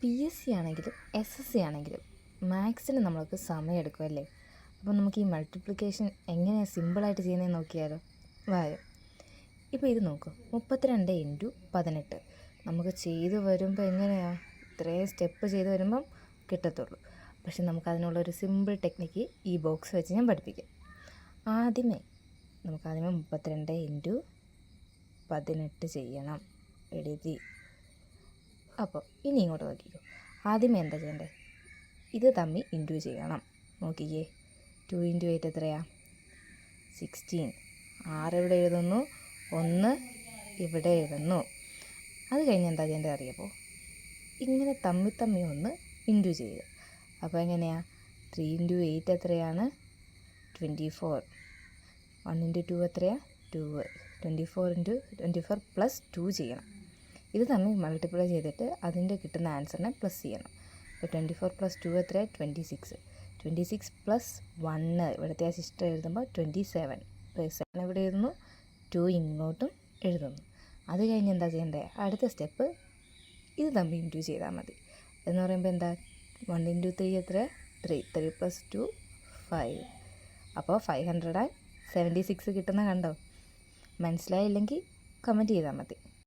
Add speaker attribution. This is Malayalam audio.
Speaker 1: PSC ആണെങ്കിലും SSC ആണെങ്കിലും മാത്സിന് നമ്മൾക്ക് സമയമെടുക്കും അല്ലേ? അപ്പോൾ നമുക്ക് ഈ മൾട്ടിപ്ലിക്കേഷൻ എങ്ങനെയാണ് സിമ്പിളായിട്ട് ചെയ്യുന്നതെന്ന് നോക്കിയാലോ? വായോ. ഇപ്പോൾ ഇത് നോക്കൂ, 32 × 18 നമുക്ക് ചെയ്ത് വരുമ്പോൾ എങ്ങനെയാണ് ഇത്രയും സ്റ്റെപ്പ് ചെയ്ത് വരുമ്പം കിട്ടത്തുള്ളൂ. പക്ഷെ നമുക്കതിനുള്ളൊരു സിമ്പിൾ ടെക്നിക്ക് ഈ ബോക്സ് വെച്ച് ഞാൻ പഠിപ്പിക്കാം. നമുക്കാദ്യമേ 32 × 18 ചെയ്യണം. എഴുതി. അപ്പോൾ ഇനി ഇങ്ങോട്ട് നോക്കിക്കോ. ആദ്യമേ എന്താ ചെയ്യണ്ടേ? ഇത് തമ്മിൽ ഇൻറ്റു ചെയ്യണം. നോക്കിക്കേ, 2 × 8 എത്രയാണ്? 16. 6 ഇവിടെ എഴുതുന്നു, 1 ഇവിടെ എഴുതുന്നു. അത് കഴിഞ്ഞ് എന്താ ചെയ്യേണ്ടത് അറിയാമോ? ഇങ്ങനെ തമ്മിൽ ഒന്ന് ഇൻറ്റു ചെയ്യുക. അപ്പോൾ എങ്ങനെയാണ്? 3 × 8 എത്രയാണ്? 24. 1 × 2 എത്രയാണ്? 2. 24 × 24 + 2 ചെയ്യണം. ഇത് തമ്മിൽ മൾട്ടിപ്ലൈ ചെയ്തിട്ട് അതിൻ്റെ കിട്ടുന്ന ആൻസറിനെ പ്ലസ് ചെയ്യണം. അപ്പോൾ 24 + 2 എത്രയാണ്? 26. 26 + 1 ഇവിടുത്തെ ആ സിസ്റ്റർ എഴുതുമ്പോൾ 27. 7 ഇവിടെ എഴുതുന്നു, 2 ഇങ്ങോട്ടും എഴുതുന്നു. അത് കഴിഞ്ഞ് എന്താ ചെയ്യേണ്ടത്? അടുത്ത സ്റ്റെപ്പ് ഇത് തമ്മിൽ ഇൻറ്റു ചെയ്താൽ മതി. എന്ന് പറയുമ്പോൾ എന്താ? 1 × 3 എത്രയാണ്? 3. 3 + 2 5. അപ്പോൾ 576 കിട്ടുന്ന കണ്ടോ? മനസ്സിലായില്ലെങ്കിൽ കമൻറ്റ് ചെയ്താൽ മതി.